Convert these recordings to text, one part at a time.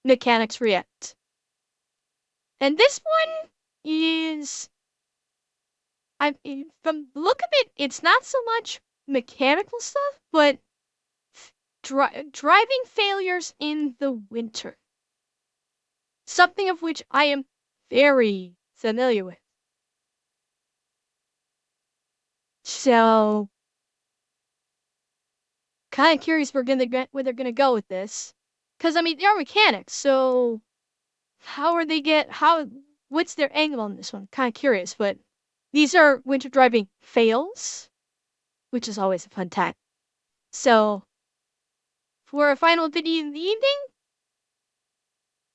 mechanics react. And this one is, from the look of it, it's not so much mechanical stuff, but driving failures in the winter. Something of which I am very familiar with. So, kind of curious where they're gonna go with this, because I mean they are mechanics, so what's their angle on this one? Kind of curious, but these are winter driving fails, which is always a fun time. So, for our final video in the evening,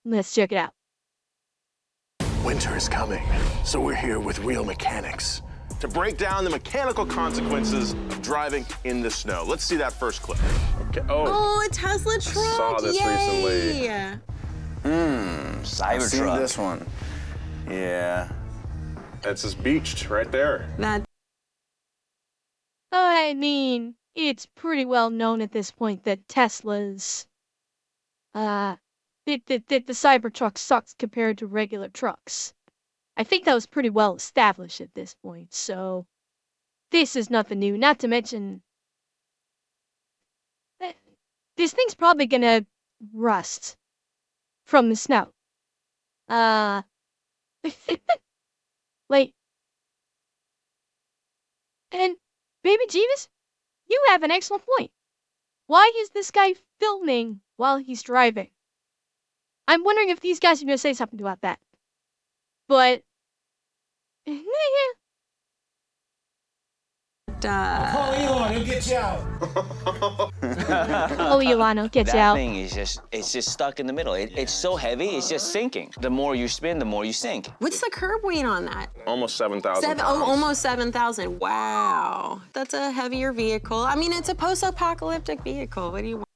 let's check it out. Winter is coming, so we're here with real mechanics to break down the mechanical consequences of driving in the snow. Let's see that first clip. Okay. Oh, a Tesla truck! I saw this recently. Cybertruck. I've seen this one. Yeah. That's just beached right there. I mean, it's pretty well known at this point that Tesla's, that the Cybertruck sucks compared to regular trucks. I think that was pretty well established at this point, so this is nothing new. Not to mention, this thing's probably gonna rust from the snow. Wait. And Baby Jeeves, you have an excellent point. Why is this guy filming while he's driving? I'm wondering if these guys are gonna say something about that. But Call Elon, he'll get you out. oh, Elon, I'll get you out. That thing is it's just stuck in the middle. It's so heavy, it's just sinking. The more you spin, the more you sink. What's the curb weight on that? Almost 7,000 pounds. Almost 7,000. Wow. That's a heavier vehicle. I mean, it's a post-apocalyptic vehicle. What do you want?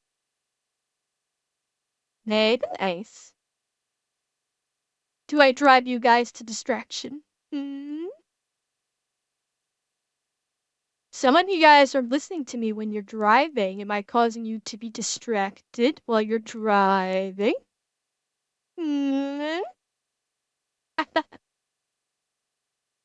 Hey, nice. Do I drive you guys to distraction? Some of you guys are listening to me when you're driving. Am I causing you to be distracted while you're driving?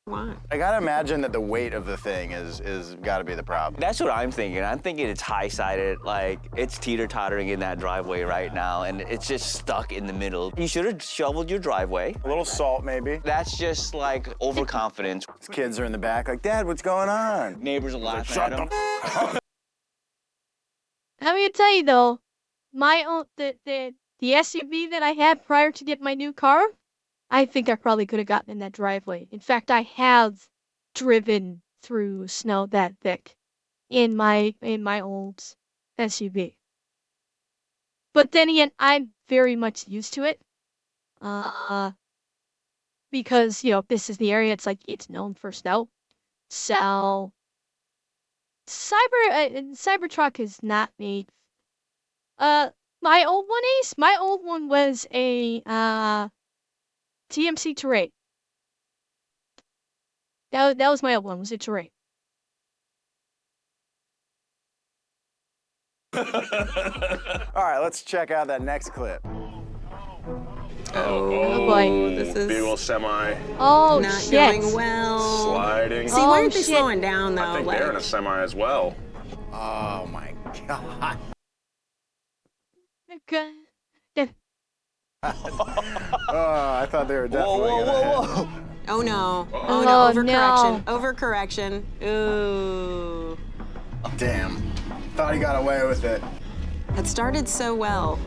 Why? I gotta imagine that the weight of the thing is gotta be the problem. That's what I'm thinking. I'm thinking it's high-sided, like it's teeter-tottering in that driveway right now, and it's just stuck in the middle. You should have shoveled your driveway. A little salt, maybe. That's just like overconfidence. Kids are in the back like, Dad, what's going on? Neighbors are laughing at him. I'm gonna tell you though, my own the SUV that I had prior to get my new car, I think I probably could have gotten in that driveway. In fact, I have driven through snow that thick in my old SUV. But then again, I'm very much used to it. Because, you know, this is the area, it's known for snow. So Cybertruck is not made. My old one was a TMC Terrain. That was my old one, was a Terrain. All right, let's check out that next clip. Oh boy. This is Big old semi. Oh not shit. going well. Sliding. See, why aren't they shit. slowing down, though? I think like, they're in a semi as well. Oh my God. Okay. Oh, I thought they were definitely Whoa. oh no. Oh, Oh no, no. overcorrection. Ooh. Damn. Thought he got away with it. That started so well.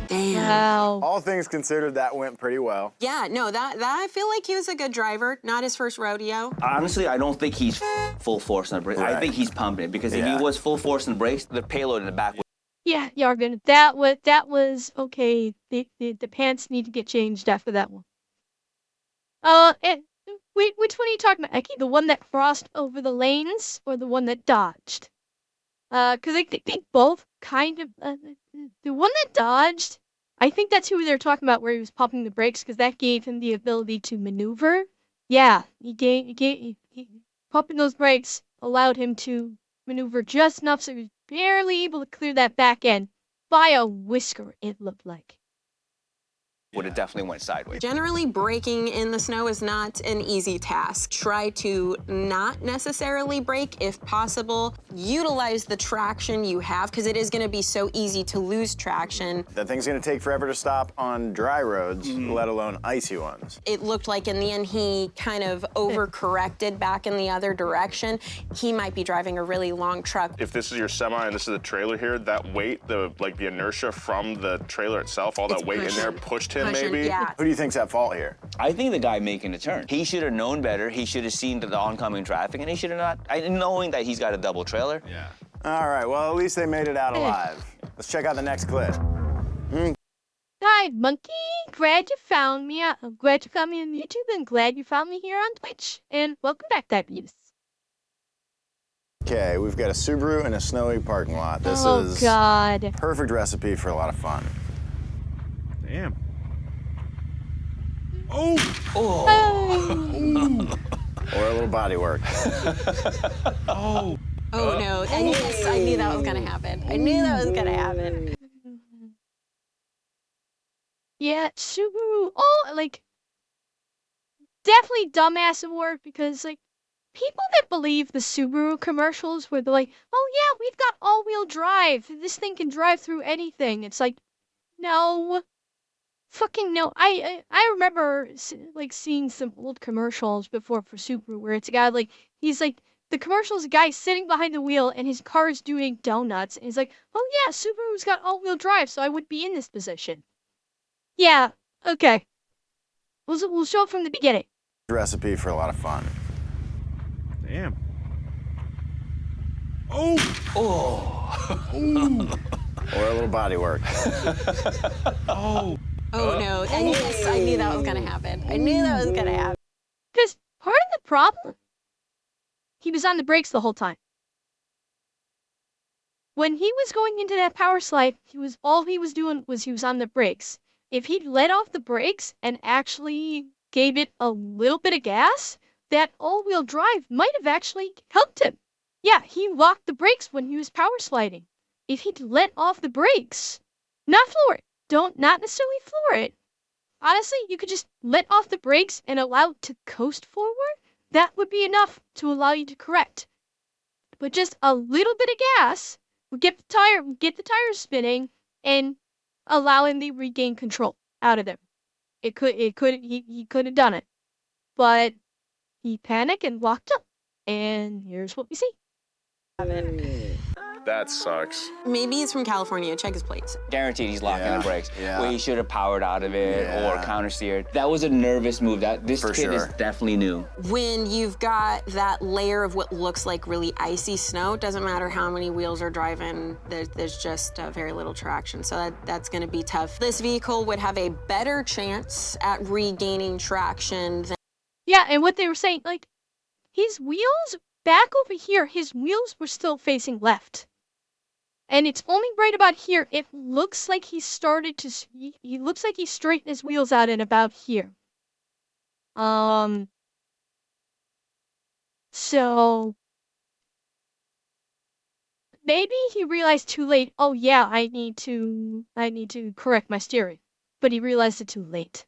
Damn. Wow. All things considered, that went pretty well. Yeah, no, that I feel like he was a good driver. Not his first rodeo. Honestly, I don't think he's full force on the brakes. I Right. think he's pumping it because if Yeah. he was full force on the brakes, the payload in the back would. Yeah, Yarvin, that was okay. The pants need to get changed after that one. And wait, which one are you talking about, Eki? The one that crossed over the lanes or the one that dodged? Because I think both kind of. The one that dodged, I think that's who they're talking about, where he was pumping the brakes, because that gave him the ability to maneuver. Yeah, pumping those brakes allowed him to maneuver just enough so he was barely able to clear that back end. by a whisker, it looked like. Would have definitely went sideways. Generally, braking in the snow is not an easy task. Try to not necessarily brake if possible. Utilize the traction you have because it is going to be so easy to lose traction. That thing's gonna take forever to stop on dry roads, let alone icy ones. It looked like in the end he kind of overcorrected back in the other direction. He might be driving a really long truck. If this is your semi and this is the trailer here, that weight, the inertia from the trailer itself, all that It's weight in there pushing. pushed him Pushing, maybe. yeah. Who do you think's at fault here? I think the guy making the turn. He should have known better. He should have seen the oncoming traffic, and he should have not. Knowing that he's got a double trailer. Yeah. All right, well, at least they made it out alive. Let's check out the next clip. Hi, monkey. Glad you found me. I'm glad you found me on YouTube and glad you found me here on Twitch. And welcome back, Diabetes. Okay, we've got a Subaru in a snowy parking lot. This Oh, is God. perfect recipe for a lot of fun. Damn. Oh! Oh. Or a little body work. Oh! Oh no, I knew that was gonna happen. I knew that was gonna happen. Yeah, Subaru. Oh, like, definitely dumbass award because, like, people that believe the Subaru commercials where they're like, oh yeah, we've got all-wheel drive. This thing can drive through anything. It's like, no. Fucking no. I remember, like, seeing some old commercials before for Subaru where it's a guy, like, he's like, the commercial's a guy sitting behind the wheel and his car is doing donuts. And he's like, oh yeah, Subaru's got all-wheel drive, so I would be in this position. Yeah, okay. We'll show it from the beginning. Recipe for a lot of fun. Damn. Oh! Or a little body work. Oh! Oh no, I knew that was gonna happen. I knew that was gonna happen. Because part of the problem, he was on the brakes the whole time. When he was going into that power slide, all he was doing was he was on the brakes. If he'd let off the brakes and actually gave it a little bit of gas, that all-wheel drive might have actually helped him. Yeah, he locked the brakes when he was power sliding. If he'd let off the brakes, not floor it, not necessarily floor it. Honestly, you could just let off the brakes and allow it to coast forward. That would be enough to allow you to correct. But just a little bit of gas would get the tires spinning and allow him to regain control out of them. He could have done it. But he panicked and walked up. And here's what we see. That sucks. Maybe he's from California. Check his plates. Guaranteed he's locking Yeah, the brakes. yeah. Where he should have powered out of it or Yeah. counter-steered. That was a nervous move. This For kid is sure. definitely new. When you've got that layer of what looks like really icy snow, it doesn't matter how many wheels are driving, there's just very little traction. So that's gonna be tough. This vehicle would have a better chance at regaining traction than Yeah, and what they were saying, like, his wheels back over here, his wheels were still facing left. And it's only right about here. It looks like he started to. He looks like he straightened his wheels out at about here. So maybe he realized too late. Oh yeah, I need to correct my steering. But he realized it too late.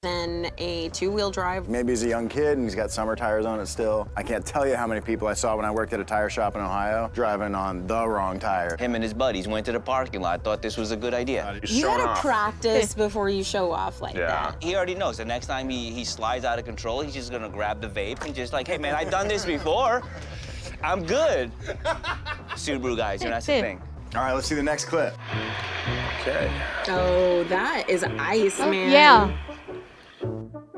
a two-wheel drive. Maybe he's a young kid and he's got summer tires on it still. I can't tell you how many people I saw when I worked at a tire shop in Ohio driving on the wrong tire. Him and his buddies went to the parking lot, thought this was a good idea. He's You showing gotta off. practice before you show off like Yeah. that. He already knows the next time he slides out of control, he's just gonna grab the vape and just like, hey man, I've done this before. I'm good. Subaru guys, and that's the thing. All right, let's see the next clip. Okay. Oh, that is ice, man. Yeah.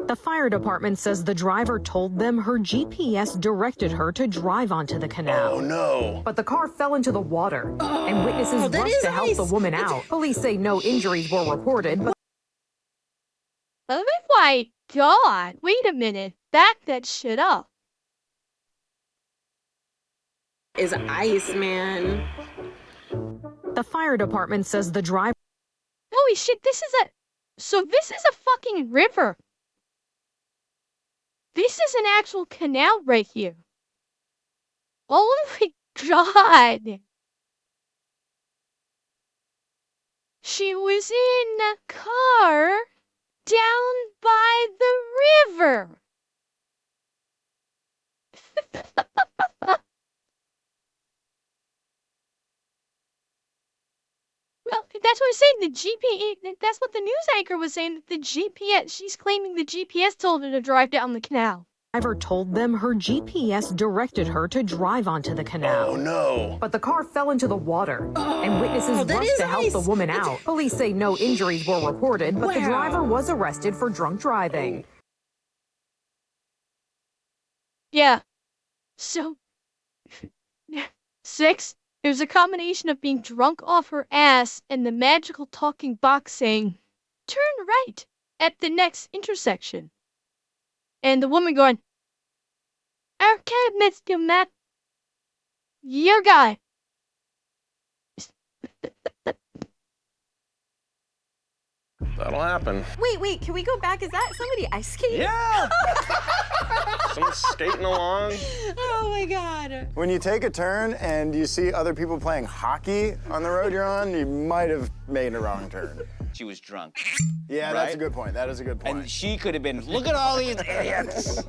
The fire department says the driver told them her GPS directed her to drive onto the canal. Oh no. But the car fell into the water, and witnesses that rushed is to help the ice. woman out. Police say no injuries were reported, but Oh my god. Wait a minute. Back that shit up. Is ice, man. the fire department says the driver Holy shit, this is a fucking river. This is an actual canal right here. Oh my god. She was in a car down by the river. Well, that's what I'm saying. The GPS. That's what the news anchor was saying. That the GPS. She's claiming the GPS told her to drive down the canal. Driver told them her GPS directed her to drive onto the canal. Oh no. But the car fell into the water, and witnesses rushed to help the woman out. Police say no injuries were reported, but the driver was arrested for drunk driving. Yeah. So, 6. It was a combination of being drunk off her ass and the magical talking box saying, "Turn right at the next intersection." And the woman going, "Okay, Mr. Matt, your guy." That'll happen. Wait, can we go back? Is that somebody ice skating? Yeah! Someone's skating along. Oh my God. When you take a turn and you see other people playing hockey on the road you're on, you might have made a wrong turn. She was drunk. Yeah, that's a Right? good point. That is a good point. And she could have been, look at all these idiots.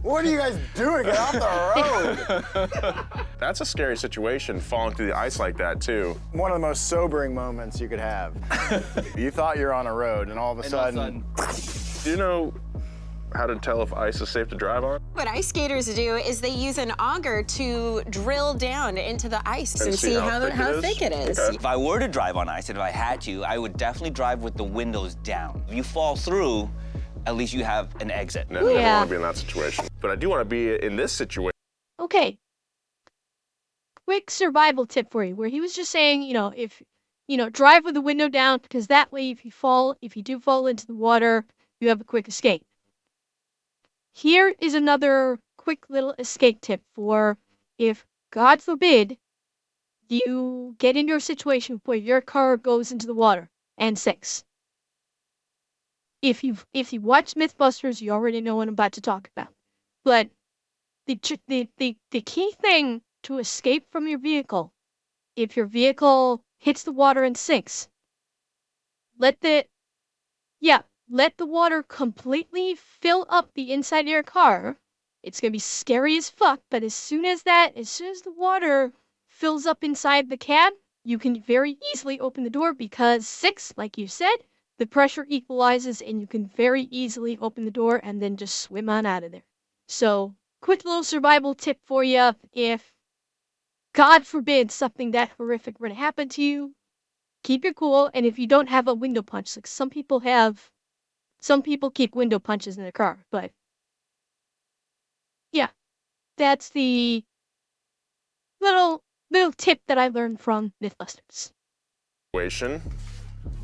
What are you guys doing? Get off the road! That's a scary situation, falling through the ice like that, too. One of the most sobering moments you could have. You thought you're on a road, and all of a sudden... Do you know how to tell if ice is safe to drive on? What ice skaters do is they use an auger to drill down into the ice and see how thick it is. Okay. If I were to drive on ice, and if I had to, I would definitely drive with the windows down. If you fall through, at least you have an exit. No, I don't Yeah. want to be in that situation. But I do want to be in this situation. Okay. Quick survival tip for you, where he was just saying, if, drive with the window down, because that way if you do fall into the water, you have a quick escape. Here is another quick little escape tip for if, God forbid, you get into a situation where your car goes into the water. And 6. If you watch Mythbusters, you already know what I'm about to talk about. But the key thing to escape from your vehicle, if your vehicle hits the water and sinks, let the water completely fill up the inside of your car. It's gonna be scary as fuck, but as soon as the water fills up inside the cab, you can very easily open the door because 6, like you said, the pressure equalizes and you can very easily open the door and then just swim on out of there. So, quick little survival tip for you if, God forbid, something that horrific were to happen to you, keep your cool, and if you don't have a window punch, like some people keep window punches in their car, but yeah, that's the little tip that I learned from Mythbusters.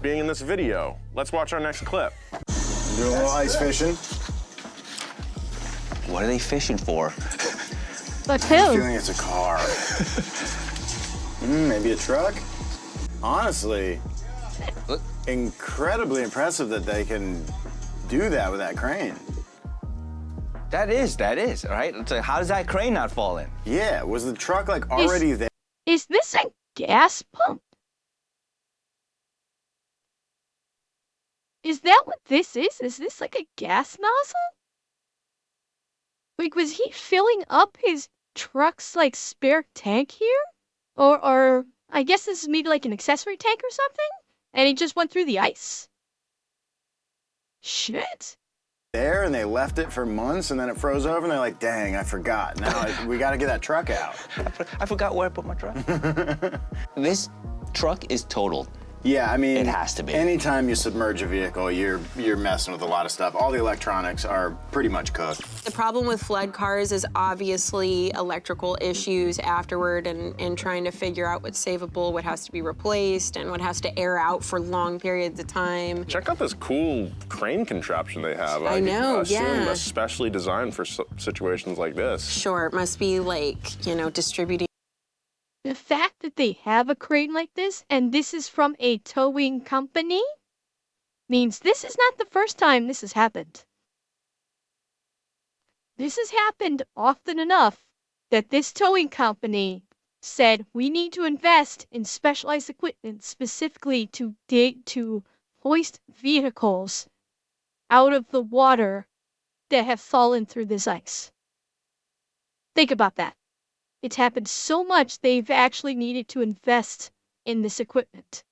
Being in this video. Let's watch our next clip. Doing a little ice fishing. What are they fishing for? But I'm who? feeling it's a car. Maybe a truck? Honestly, Look. incredibly impressive that they can do that with that crane. That is, all right? So how does that crane not fall in? Yeah, was the truck like already there? Is this a gas pump? Is that what this is? Is this like a gas nozzle? Like, was he filling up his truck's like spare tank here? Or I guess this is maybe like an accessory tank or something? And he just went through the ice? Shit. There, and they left it for months, and then it froze over, and they're like, dang, I forgot. Now we got to get that truck out. I forgot where I put my truck. This truck is totaled. Yeah, I mean, It has to be. Anytime you submerge a vehicle, you're messing with a lot of stuff. All the electronics are pretty much cooked. The problem with flood cars is obviously electrical issues afterward and trying to figure out what's savable, what has to be replaced, and what has to air out for long periods of time. Check out this cool crane contraption they have. I know, assume yeah. especially designed for situations like this. Sure, it must be like, distributing. The fact that they have a crane like this, and this is from a towing company, means this is not the first time this has happened. This has happened often enough that this towing company said we need to invest in specialized equipment specifically to hoist vehicles out of the water that have fallen through this ice. Think about that. It's happened so much they've actually needed to invest in this equipment.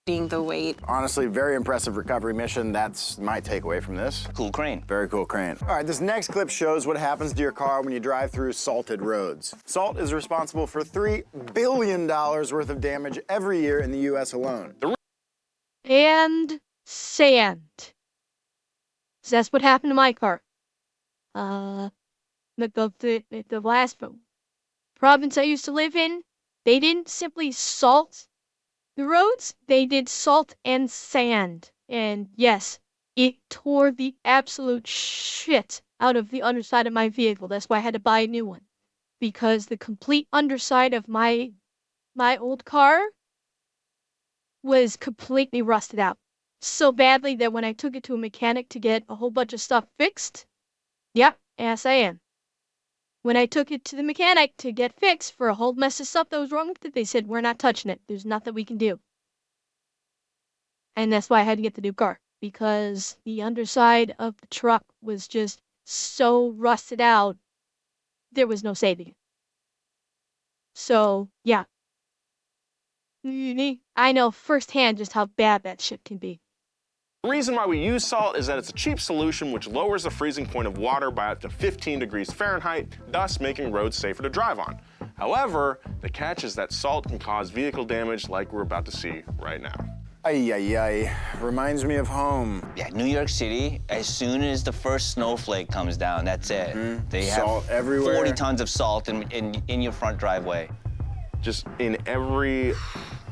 The weight. Honestly, very impressive recovery mission. That's my takeaway from this. Cool crane. Very cool crane. All right, this next clip shows what happens to your car when you drive through salted roads. Salt is responsible for $3 billion worth of damage every year in the U.S. alone. And sand. So that's what happened to my car. The last province I used to live in, they didn't simply salt the roads, they did salt and sand. And yes, it tore the absolute shit out of the underside of my vehicle. That's why I had to buy a new one. Because the complete underside of my old car was completely rusted out. So badly that when I took it to a mechanic to get a whole bunch of stuff fixed, yep, yes I am. When I took it to the mechanic to get fixed for a whole mess of stuff that was wrong with it, they said, we're not touching it. There's nothing we can do. And that's why I had to get the new car. Because the underside of the truck was just so rusted out, there was no saving it. So, yeah. I know firsthand just how bad that shit can be. The reason why we use salt is that it's a cheap solution which lowers the freezing point of water by up to 15 degrees Fahrenheit, thus making roads safer to drive on. However, the catch is that salt can cause vehicle damage like we're about to see right now. Ay, ay, ay. Reminds me of home. Yeah, New York City, as soon as the first snowflake comes down, that's it. They Salt have everywhere. 40 tons of salt in your front driveway. Just in every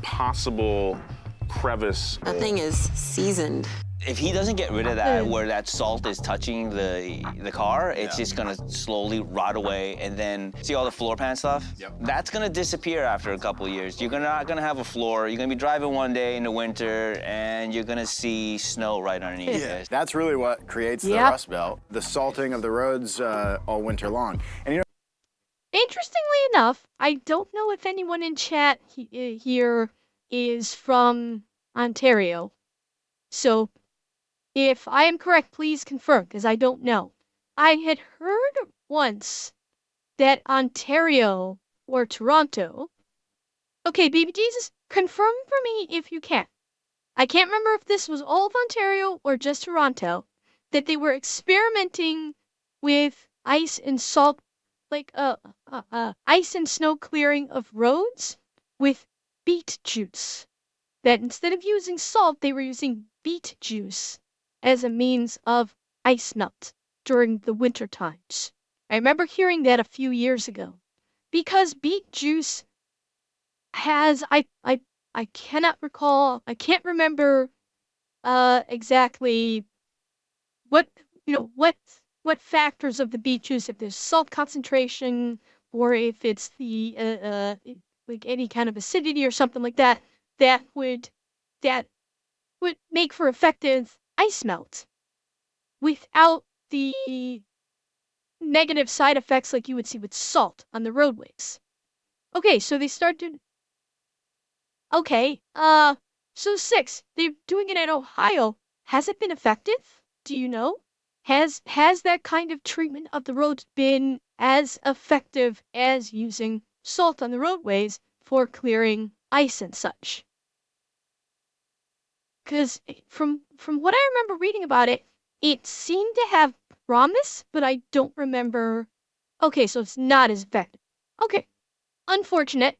possible crevice. That thing is seasoned. If he doesn't get rid of that, where that salt is touching the car, it's just gonna slowly rot away. And then, see all the floor pan stuff? Yep. That's gonna disappear after a couple of years. You're not gonna have a floor. You're gonna be driving one day in the winter, and you're gonna see snow right underneath it. That's really what creates the Yep. Rust Belt, the salting of the roads all winter long. And you know, Interestingly enough, I don't know if anyone in chat here is from Ontario. So, if I am correct, please confirm, because I don't know. I had heard once that Ontario or Toronto. Okay, baby Jesus, confirm for me if you can. I can't remember if this was all of Ontario or just Toronto, that they were experimenting with ice and salt, like ice and snow clearing of roads with beet juice. That instead of using salt, they were using beet juice as a means of ice melt during the winter times. I remember hearing that a few years ago. Because beet juice has I cannot recall, I can't remember exactly what what factors of the beet juice, if there's salt concentration or if it's the like any kind of acidity or something like that that would make for effective ice melt without the negative side effects like you would see with salt on the roadways. Okay, so they started. Okay, so 6, they're doing it in Ohio. Has it been effective? Do you know? Has that kind of treatment of the roads been as effective as using salt on the roadways for clearing ice and such? Because from what I remember reading about it, it seemed to have promise, but I don't remember. Okay, so it's not as effective. Okay, unfortunate.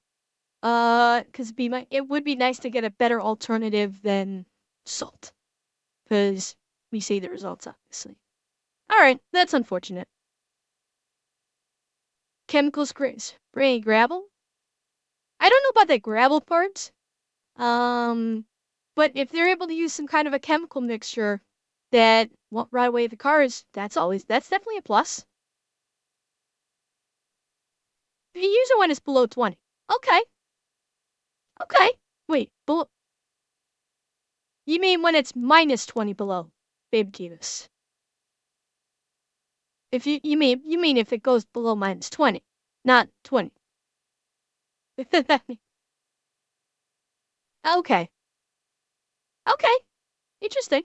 Because it would be nice to get a better alternative than salt. Because we see the results, obviously. Alright, that's unfortunate. Chemical spray gravel? I don't know about that gravel part. But if they're able to use some kind of a chemical mixture that won't rot away the cars, that's definitely a plus. The user one is below 20. Okay. Okay. Wait, below. You mean when it's minus 20 below, Babe Jeebus? If you mean if it goes below -20, not 20. Okay. Okay. Interesting.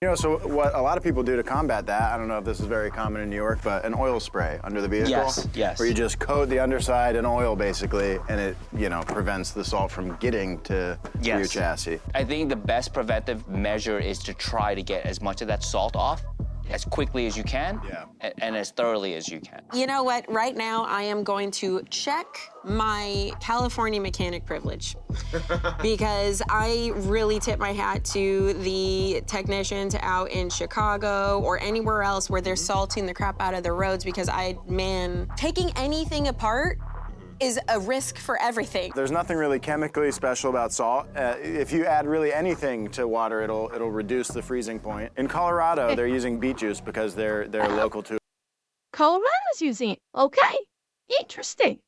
You know, so what a lot of people do to combat that, I don't know if this is very common in New York, but an oil spray under the vehicle. Yes. Where you just coat the underside in oil, basically, and it, prevents the salt from getting to your chassis. I think the best preventive measure is to try to get as much of that salt off as quickly as you can and as thoroughly as you can. You know what? Right now, I am going to check my California mechanic privilege because I really tip my hat to the technicians out in Chicago or anywhere else where they're salting the crap out of the roads because taking anything apart is a risk for everything. There's nothing really chemically special about salt. If you add really anything to water, it'll reduce the freezing point. In Colorado, they're using beet juice because they're local to. Colorado's using it. Okay. Interesting.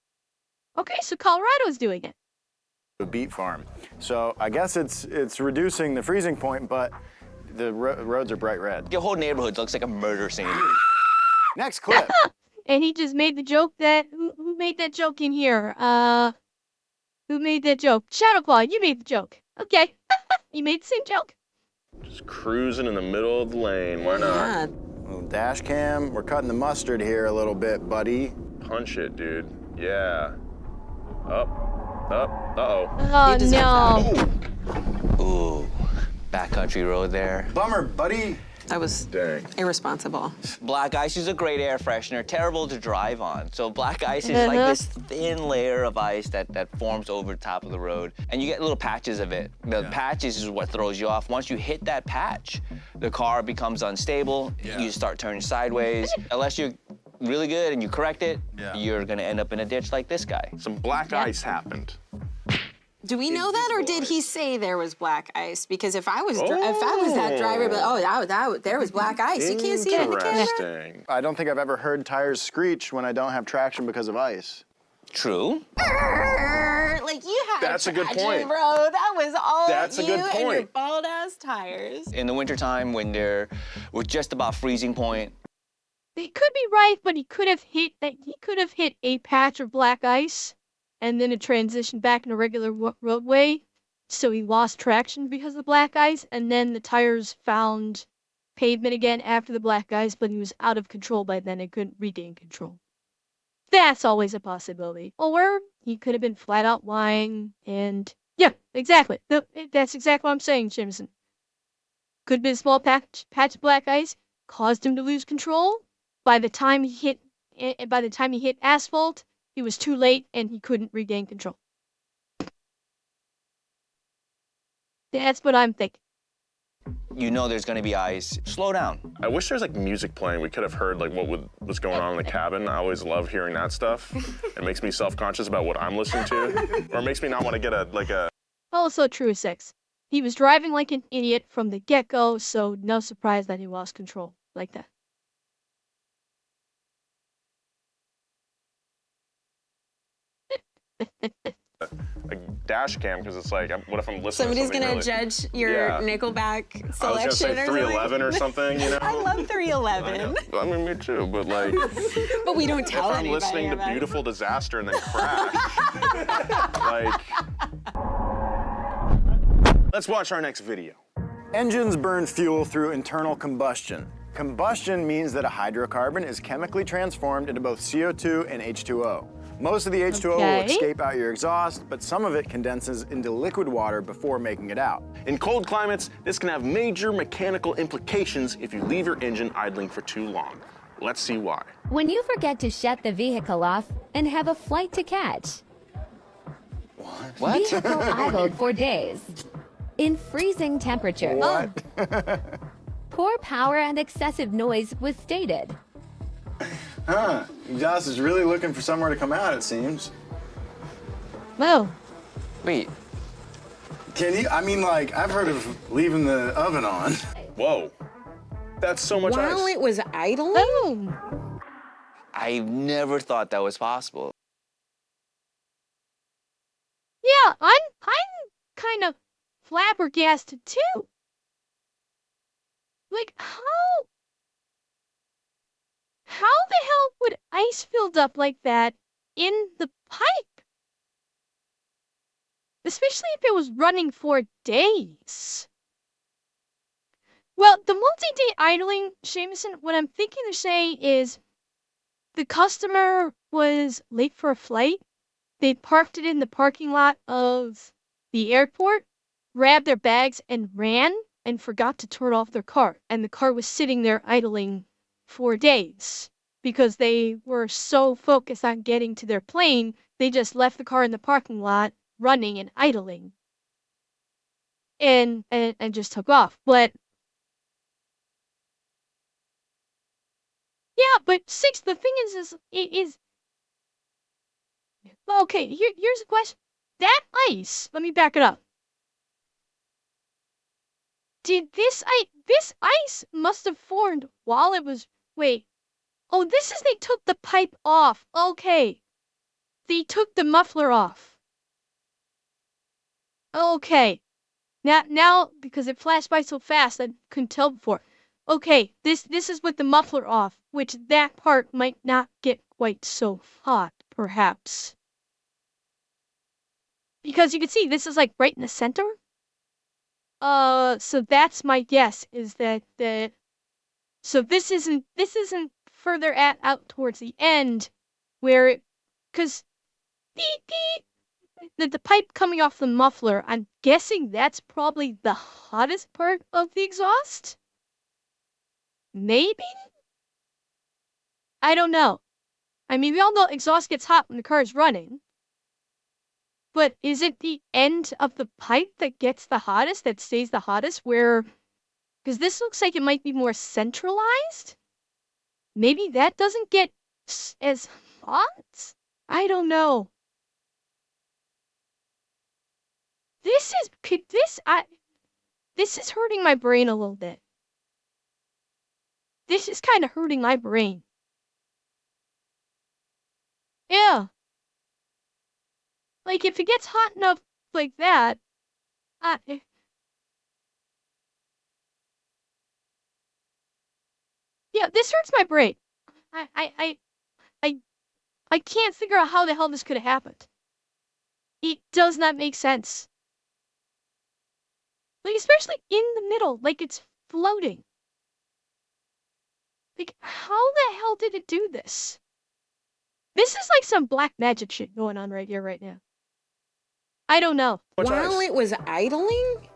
Okay, so Colorado's doing it. A beet farm. So I guess it's reducing the freezing point, but the roads are bright red. Your whole neighborhood looks like a murder scene. Next clip. And he just made the joke that who made that joke in here? Who made that joke? Shadowclaw, you made the joke. Okay. You made the same joke. Just cruising in the middle of the lane. Why not? Yeah. Little dash cam. We're cutting the mustard here a little bit, buddy. Punch it, dude. Yeah. Up. Uh-oh. Oh You deserve no. Ooh, backcountry road there. Bummer, buddy. That was Dang. irresponsible. Black ice is a great air freshener, terrible to drive on. So black ice is like this thin layer of ice that forms over the top of the road, and you get little patches of it. The patches is what throws you off. Once you hit that patch, the car becomes unstable. You start turning sideways. Unless you're really good and you correct it, you're gonna end up in a ditch like this guy. Some black ice happened. Do we know that, or did he say there was black ice? Because if I was that driver, but there was black ice. You can't see it in the camera. Interesting. I don't think I've ever heard tires screech when I don't have traction because of ice. True. Like you had That's a good traction, point. bro. That was all That's a you good and your point. bald ass tires. In the wintertime, when we're just about freezing point, They could be right, but he could have hit a patch of black ice and then it transitioned back into regular roadway. So he lost traction because of the black ice, and then the tires found pavement again after the black ice, but he was out of control by then and couldn't regain control. That's always a possibility. Or he could have been flat out lying and yeah, exactly. That's exactly what I'm saying, Jimson. Could be a small patch of black ice, caused him to lose control. By the time he hit asphalt, he was too late and he couldn't regain control. That's what I'm thinking. you know there's gonna be ice. Slow down. I wish there was like music playing. We could have heard like what was going on in the cabin. I always love hearing that stuff. It makes me self-conscious about what I'm listening to, or it makes me not want to get a. Also true 6. He was driving like an idiot from the get-go, so no surprise that he lost control like that. A dash cam because it's like, what if I'm listening? Somebody's to gonna something really... judge your Nickelback selection I was gonna say or 311 or something, you know? I love 311. I mean, me too, but like, But we don't tell if I'm anybody listening to about it. Beautiful Disaster and then crash, like, let's watch our next video. Engines burn fuel through internal combustion. Combustion means that a hydrocarbon is chemically transformed into both CO2 and H2O. Most of the H2O will escape out your exhaust, but some of it condenses into liquid water before making it out. In cold climates, this can have major mechanical implications if you leave your engine idling for too long. Let's see why. When you forget to shut the vehicle off and have a flight to catch. What? Vehicle idled for days. In freezing temperatures. What? Poor power and excessive noise was stated. Huh. Exhaust is really looking for somewhere to come out, it seems. Well, Wait, Can you, I mean, like, I've heard of leaving the oven on. Whoa, that's so much While ice. it was idling? oh, I never thought that was possible. yeah, I'm kind of flabbergasted too. Like, how the hell would ice build up like that in the pipe? Especially if it was running for days. Well, the multi-day idling, Jameson, what I'm thinking they're saying is the customer was late for a flight. They parked it in the parking lot of the airport, grabbed their bags, and ran and forgot to turn off their car. And the car was sitting there idling for days because they were so focused on getting to their plane, they just left the car in the parking lot running and idling and just took off. But yeah, but six, the thing is okay, here's a question. That ice, let me back it up. Did this ice must have formed while it was wait. Oh, this is they took the pipe off. Okay. They took the muffler off. Okay. Now because it flashed by so fast I couldn't tell before. Okay, this is with the muffler off, which that part might not get quite so hot, perhaps. Because you can see this is like right in the center. So that's my guess is that so this isn't further out towards the end where it cuz the pipe coming off the muffler, I'm guessing that's probably the hottest part of the exhaust? Maybe? I don't know. I mean, we all know exhaust gets hot when the car is running. But is it the end of the pipe that gets the hottest, that stays the hottest, where... Because this looks like it might be more centralized? Maybe that doesn't get as hot? I don't know. This is hurting my brain a little bit. This is kind of hurting my brain. Yeah. Like, if it gets hot enough like that, I... Yeah, this hurts my brain. I, I, I, I, I can't figure out how the hell this could have happened. It does not make sense. Like, especially in the middle, like it's floating. Like, how the hell did it do this? This is like some black magic shit going on right here, right now. I don't know. While it was idling?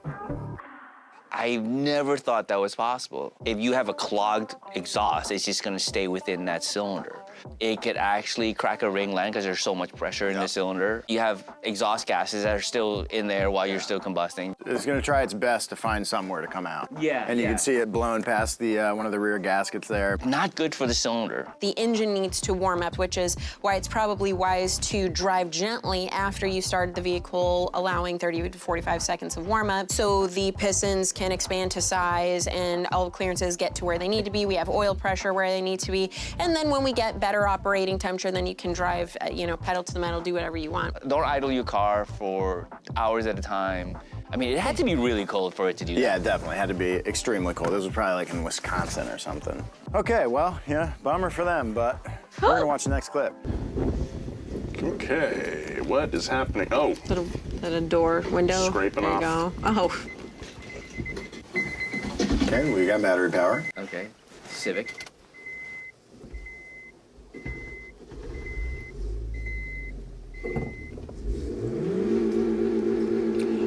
I never thought that was possible. If you have a clogged exhaust, it's just gonna stay within that cylinder. It could actually crack a ring line because there's so much pressure in the cylinder. You have exhaust gases that are still in there while you're still combusting. It's gonna try its best to find somewhere to come out. Yeah, And you can see it blown past the one of the rear gaskets there. Not good for the cylinder. The engine needs to warm up, which is why it's probably wise to drive gently after you started the vehicle, allowing 30 to 45 seconds of warm up so the pistons can expand to size and all the clearances get to where they need to be. We have oil pressure where they need to be. And then when we get better operating temperature, then you can drive, pedal to the metal, do whatever you want. Don't idle your car for hours at a time. I mean, it had to be really cold for it to do that. Yeah, it definitely had to be extremely cold. This was probably like in Wisconsin or something. Okay, well, yeah, bummer for them, but we're gonna watch the next clip. Okay, what is happening? Oh, Little door window. Scraping there off. You go. Oh. Okay, we got battery power. Okay, Civic.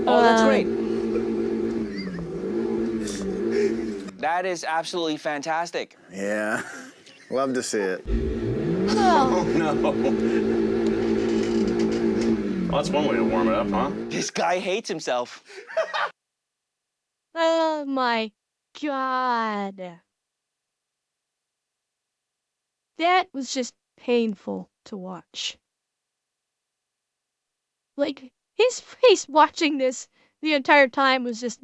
Oh, that's great. That is absolutely fantastic. Yeah, love to see it. oh no. Well, that's one way to warm it up, huh? This guy hates himself. Oh my god. That was just painful to watch. Like, his face watching this the entire time was just,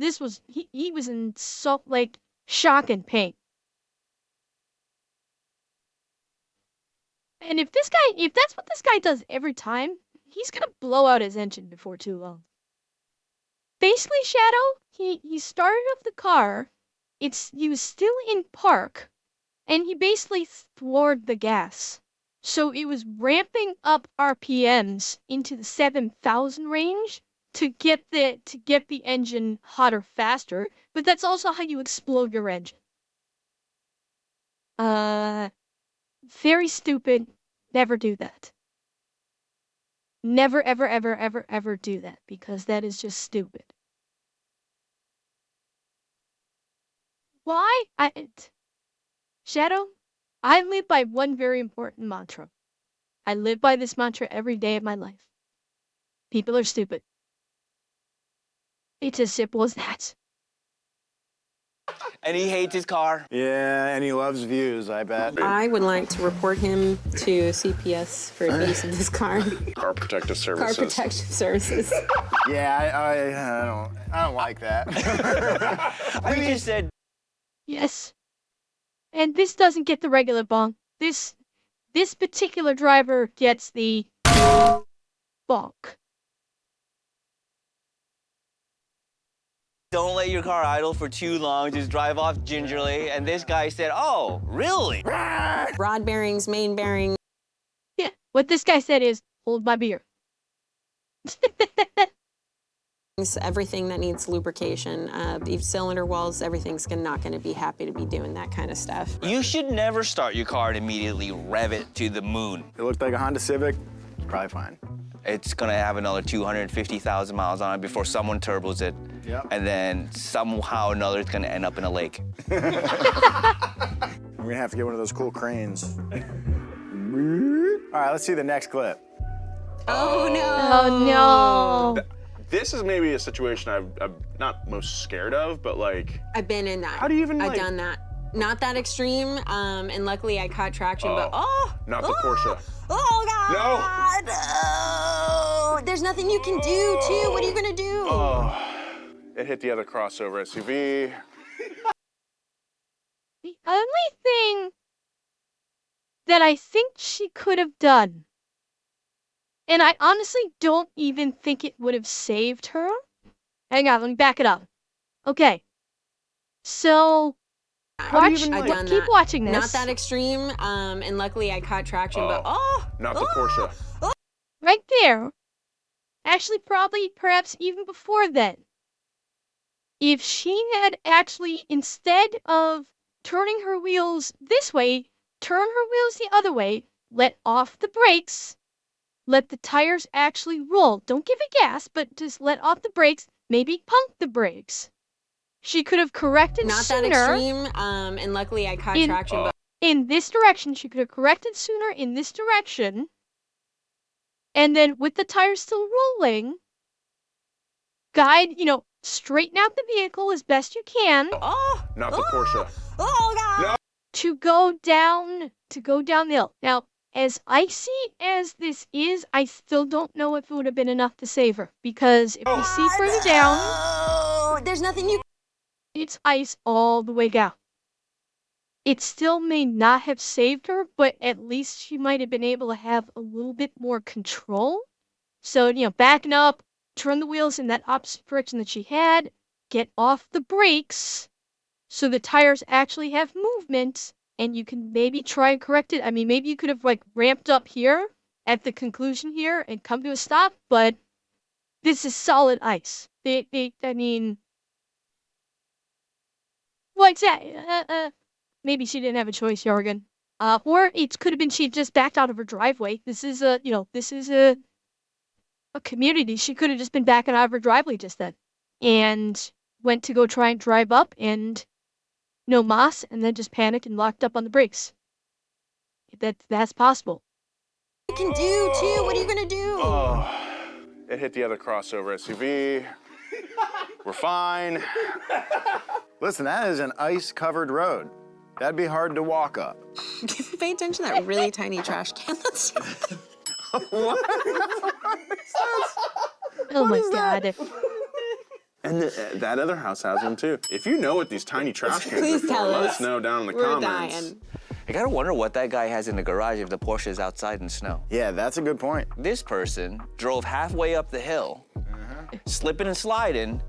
he was in so, like, shock and pain. And if that's what this guy does every time, he's gonna blow out his engine before too long. Basically, Shadow, he started up the car, he was still in park, and he basically floored the gas. So it was ramping up RPMs into the 7,000 range to get the engine hotter faster, but that's also how you explode your engine. Very stupid. Never do that. Never, ever, ever, ever, ever do that, because that is just stupid. Why? Shadow, I live by one very important mantra. I live by this mantra every day of my life. People are stupid. It's as simple as that. And he hates his car. Yeah, and he loves views, I bet. I would like to report him to CPS for abuse of this car. Car Protective Car Services. Protection Services. Yeah, I don't like that. I just said, Yes. And this doesn't get the regular bonk. This particular driver gets the bonk. don't let your car idle for too long. Just drive off gingerly. And this guy said, oh, really? Rod bearings, main bearing. Yeah. What this guy said is, hold my beer. Everything that needs lubrication, cylinder walls, everything's not going to be happy to be doing that kind of stuff. You should never start your car and immediately rev it to the moon. It looked like a Honda Civic. It's probably fine. It's gonna have another 250,000 miles on it before someone turbos it. Yep. And then somehow or another it's gonna end up in a lake. We're gonna have to get one of those cool cranes. All right, let's see the next clip. Oh, no. Oh, no. This is maybe a situation I'm not most scared of, but like... I've been in that. How do you even, I've done that. Not that extreme, and luckily I caught traction, but Not the Porsche. Oh, God! No! There's nothing you can do, too. What are you gonna do? Oh, it hit the other crossover SUV. The only thing that I think she could have done, and I honestly don't even think it would have saved her. Hang on, let me back it up. Okay. So, keep watching this. Not that extreme, and luckily I caught traction, but Not the Porsche. Right there. Actually, perhaps even before then. If she had actually, instead of turning her wheels this way, turn her wheels the other way, let off the brakes, let the tires actually roll. Don't give it gas, but just let off the brakes, maybe pump the brakes. She could have corrected sooner. Not that extreme, and luckily I caught traction, but in this direction. She could have corrected sooner in this direction. And then with the tires still rolling, straighten out the vehicle as best you can. Not the Porsche. Oh, God! No. To go down the hill. Now, as icy as this is, I still don't know if it would have been enough to save her. Because if you see further down, There's nothing you... it's ice all the way down. It still may not have saved her, but at least she might have been able to have a little bit more control. So, backing up, turn the wheels in that opposite direction that she had, get off the brakes so the tires actually have movement, and you can maybe try and correct it. I mean, maybe you could have ramped up here at the conclusion here and come to a stop, but this is solid ice. What's that? Maybe she didn't have a choice, Jorgen. Or it could have been she just backed out of her driveway. This is a community. She could have just been backing out of her driveway just then. And went to go try and drive up and no mas, and then just panicked and locked up on the brakes. That's possible. You can do, too. What are you gonna do? Oh, it hit the other crossover SUV. We're fine. Listen, that is an ice-covered road. That'd be hard to walk up. Pay attention to that really tiny trash can. Oh my God. And that other house has them too. If you know what these tiny trash cans Please are for, tell let us. us know down in the We're comments. dying. I gotta wonder what that guy has in the garage if the Porsche is outside in snow. Yeah, that's a good point. This person drove halfway up the hill, slipping and sliding,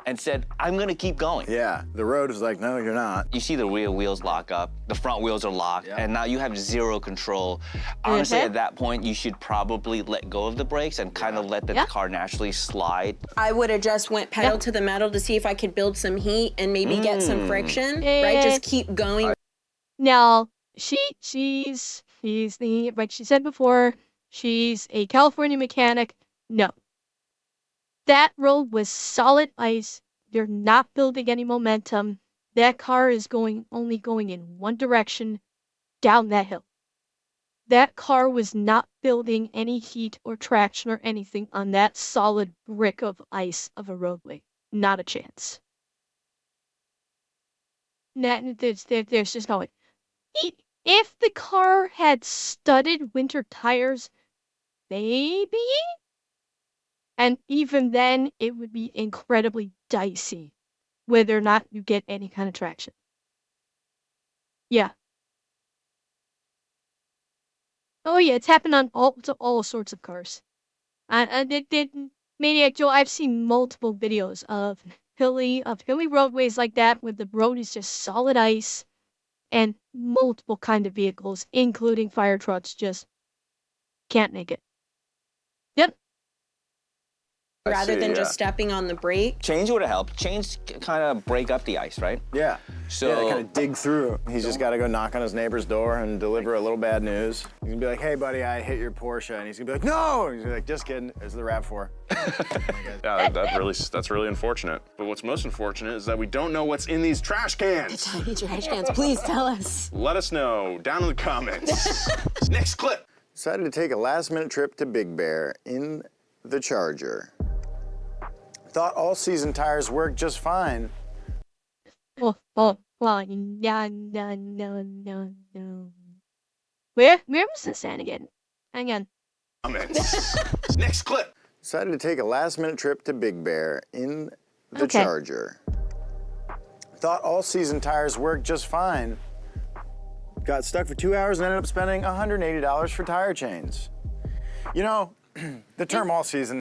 and said, I'm gonna keep going. Yeah, the road was like, no, you're not. You see the rear wheels lock up, the front wheels are locked, and now you have zero control. Honestly, at that point, you should probably let go of the brakes and kind of let the car naturally slide. I would have just went pedal to the metal to see if I could build some heat and maybe get some friction, right? Just keep going. Now, she's the, like she said before, she's a California mechanic. No. That road was solid ice. You're not building any momentum. That car is only going in one direction, down that hill. That car was not building any heat or traction or anything on that solid brick of ice of a roadway. Not a chance. There's just no way. If the car had studded winter tires, maybe? And even then, it would be incredibly dicey whether or not you get any kind of traction. Yeah. Oh yeah, it's happened on all sorts of cars. Maniac Joe, I've seen multiple videos of hilly roadways like that where the road is just solid ice and multiple kind of vehicles, including fire trucks, just can't make it. Yep. Rather than just stepping on the brake. Chains would have helped. Chains kind of break up the ice, right? Yeah. So they kind of dig through. He's just got to go knock on his neighbor's door and deliver a little bad news. He's gonna be like, hey, buddy, I hit your Porsche. And he's gonna be like, no! And he's gonna be like, just kidding. It's the RAV4. Yeah, that's really unfortunate. But what's most unfortunate is that we don't know what's in these trash cans. Tiny trash cans, please tell us. Let us know down in the comments. Next clip. Decided to take a last-minute trip to Big Bear in the Charger. Thought all-season tires worked just fine. Well, no. Where was this at again? Hang on. Comments. Next clip. Decided to take a last-minute trip to Big Bear in the Charger. Thought all-season tires worked just fine. Got stuck for 2 hours and ended up spending $180 for tire chains. You know, the term all-season.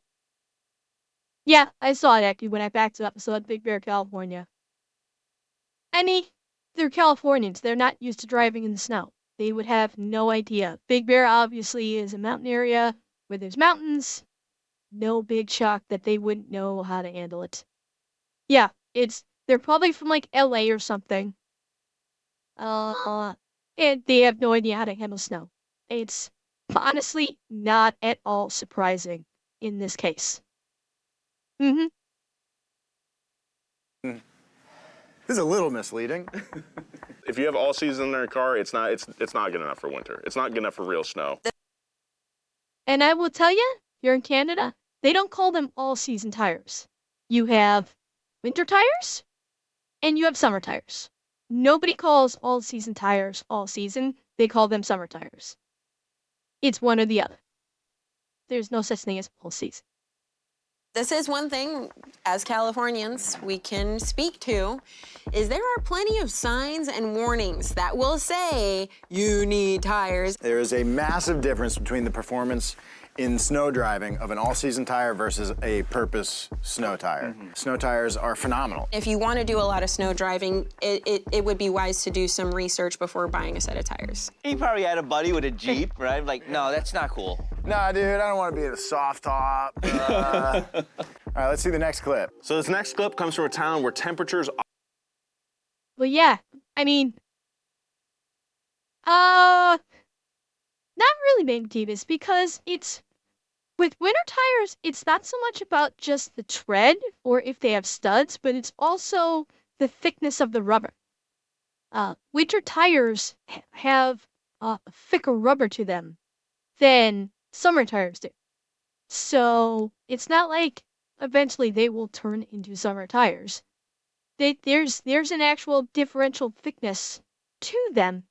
Yeah, I saw it actually when I backed up. So at Big Bear, California. They're Californians. They're not used to driving in the snow. They would have no idea. Big Bear obviously is a mountain area where there's mountains. No big shock that they wouldn't know how to handle it. Yeah, they're probably from like LA or something. And they have no idea how to handle snow. It's honestly not at all surprising in this case. This is a little misleading. If you have all season in your car, it's not good enough for winter. It's not good enough for real snow. And I will tell you, here in Canada, they don't call them all-season tires. You have winter tires, and you have summer tires. Nobody calls all-season tires all season. They call them summer tires. It's one or the other. There's no such thing as all season. This is one thing, as Californians, we can speak to, is there are plenty of signs and warnings that will say, you need tires. There is a massive difference between the performance in snow driving of an all-season tire versus a purpose snow tire. Snow tires are phenomenal. If you want to do a lot of snow driving, it would be wise to do some research before buying a set of tires. He probably had a buddy with a Jeep, right? Like, no, that's not cool. Nah, dude, I don't want to be in a soft top. All right, let's see the next clip. So this next clip comes from a town where temperatures are Well, yeah, I mean, not really big Davis, because with winter tires, it's not so much about just the tread or if they have studs, but it's also the thickness of the rubber. Winter tires have a thicker rubber to them than summer tires do. So it's not like eventually they will turn into summer tires. There's an actual differential thickness to them.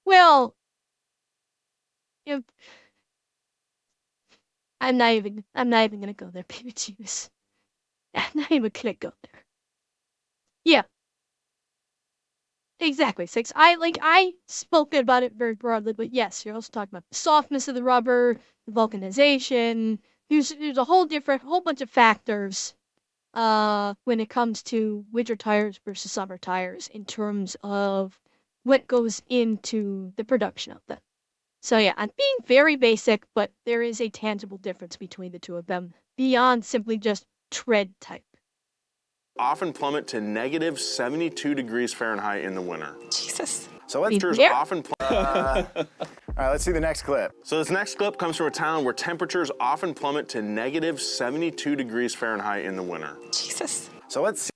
Well, I'm not even gonna go there, baby juice. I'm not even gonna go there. Yeah. Exactly, Six. I spoke about it very broadly, but yes, you're also talking about the softness of the rubber, the vulcanization. There's a whole bunch of factors when it comes to winter tires versus summer tires in terms of what goes into the production of them. So yeah, I'm being very basic, but there is a tangible difference between the two of them beyond simply just tread type. Often plummet to negative 72 degrees Fahrenheit in the winter. Jesus. So let's often all right, let's see the next clip. So this next clip comes from a town where temperatures often plummet to negative 72 degrees Fahrenheit in the winter. Jesus. So let's see.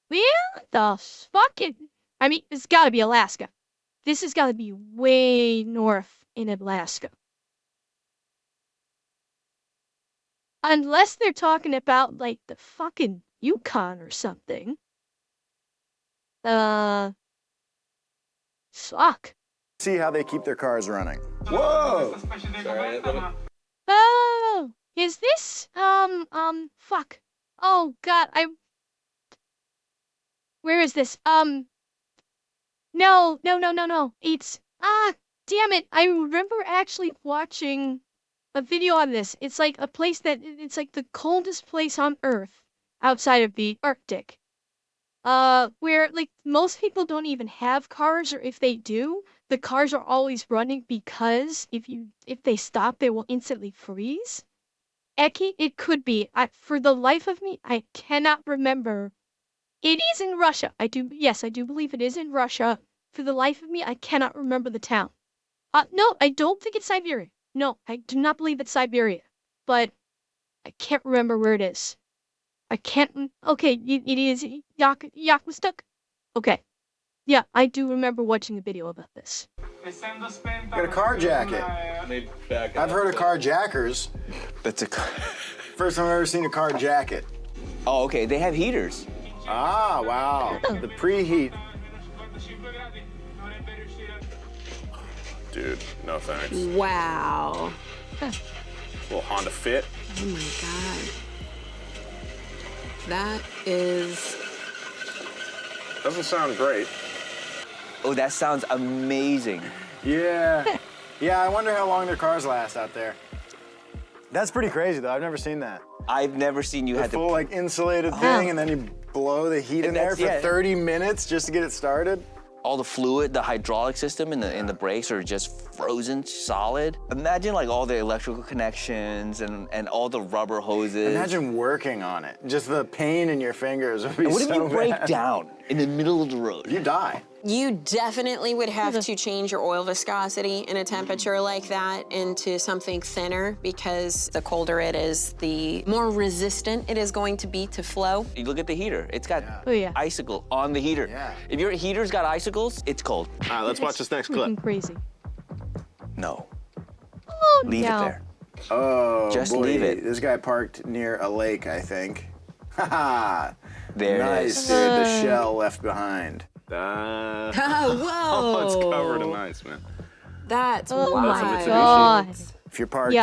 Where the fucking... I mean, it's gotta be Alaska. This has gotta be way north in Alaska. Unless they're talking about, like, the fucking Yukon or something. Suck. See how they keep their cars running. Whoa! Oh, is this, fuck. Oh, God, where is this? No. It's, damn it. I remember actually watching a video on this. It's like a place it's like the coldest place on Earth outside of the Arctic. Where, like, most people don't even have cars, or if they do, the cars are always running because if they stop, they will instantly freeze. Eki, it could be. For the life of me, I cannot remember. It is in Russia. Yes, I do believe it is in Russia. For the life of me, I cannot remember the town. No, I don't think it's Siberia. No, I do not believe it's Siberia. But I can't remember where it is. I can't. Okay, it is Yakmastuk. Okay. Yeah, I do remember watching a video about this. Got a car jacket. I've heard of car jackers. That's a car. First time I've ever seen a car jacket. Oh, okay. They have heaters. Ah, wow. The preheat. Dude, no thanks. Wow. Little Honda Fit. Oh my God. That is... Doesn't sound great. Oh, that sounds amazing. Yeah. Yeah, I wonder how long their cars last out there. That's pretty crazy, though. I've never seen that. I've never seen you The had full, to... like, insulated thing, and then you blow the heat in there for 30 minutes just to get it started. All the fluid, the hydraulic system in the brakes are just frozen solid. Imagine like all the electrical connections and all the rubber hoses. Imagine working on it. Just the pain in your fingers would be What if so you break bad. down in the middle of the road? You die. You definitely would have to change your oil viscosity in a temperature like that into something thinner, because the colder it is, the more resistant it is going to be to flow. You look at the heater. It's got yeah. icicle on the heater. Yeah. If your heater's got icicles, it's cold. All right, let's watch this next clip. Crazy. No. Oh, Leave no. it there. Oh, Just boy. leave it. This guy parked near a lake, I think. Haha. There it Nice, is. dude. The shell left behind. Whoa! Oh, it's covered in ice, man. That's Oh wild. my God. If you're parked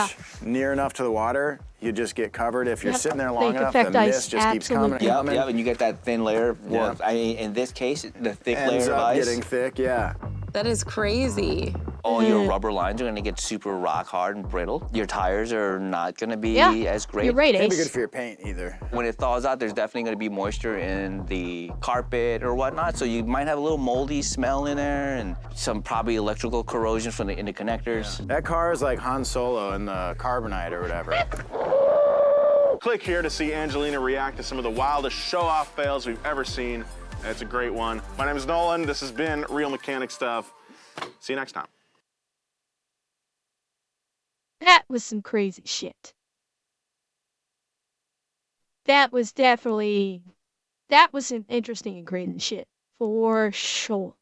near enough to the water, you just get covered. If you're sitting there long Lake enough, the effect ice, mist just keeps coming and absolutely. coming. Yeah, and you get that thin layer. Yeah. I mean, in this case, the thick Ends layer of up ice. getting thick, yeah. That is crazy. All your rubber lines are gonna get super rock hard and brittle. Your tires are not gonna be as great. You're right, Can't be Ace. good for your paint either. When it thaws out, there's definitely gonna be moisture in the carpet or whatnot, so you might have a little moldy smell in there and some probably electrical corrosion from in the connectors. That car is like Han Solo in the Carbonite or whatever. Click here to see Angelina react to some of the wildest show-off fails we've ever seen. It's a great one. My name is Nolan. This has been Real Mechanic Stuff. See you next time. That was some crazy shit. That was some interesting and crazy shit. For sure.